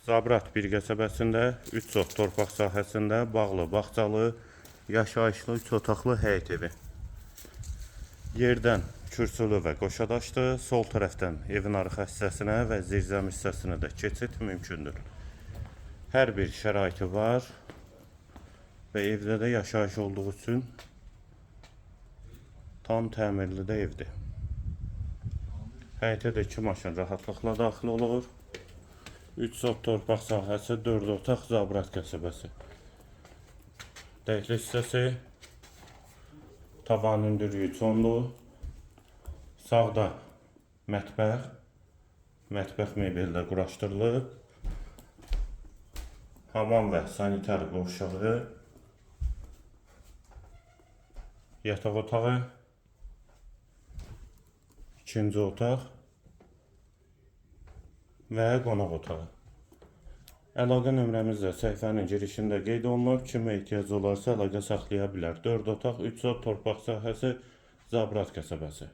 Zabrat bir qəsəbəsində 3 sot torpaq sahəsində bağlı, bağçalı, yaşayışlı 3 otaqlı həyət evi. Yerdən kürsülü və qoşadaşdır. Sol tərəfdən evin arxa hissəsinə və zirzəm hissəsinə də keçid mümkündür. Hər bir şəraiti var və evdə də yaşayış olduğu üçün tam təmirli də evdir. Həyətə də 2 maşın rahatlıqla daxil olur. 3 sot torpaq sahəsi, 4 otaq, Zabrat qəsəbəsi. Dəhliz hissəsi, tavan hündürlüyü çonlu. Sağda mətbəx mebellə quraşdırılıb. Hamam və sanitar qovşağı, yataq otağı, ikinci otaq və qonaq otağı. Əlaqə nömrəmiz də səhifənin girişində qeyd olunub. Kimə ehtiyac olarsa əlaqə saxlaya bilər. 4 otaq, 3 sot torpaq sahəsi, Zabrat qəsəbəsi.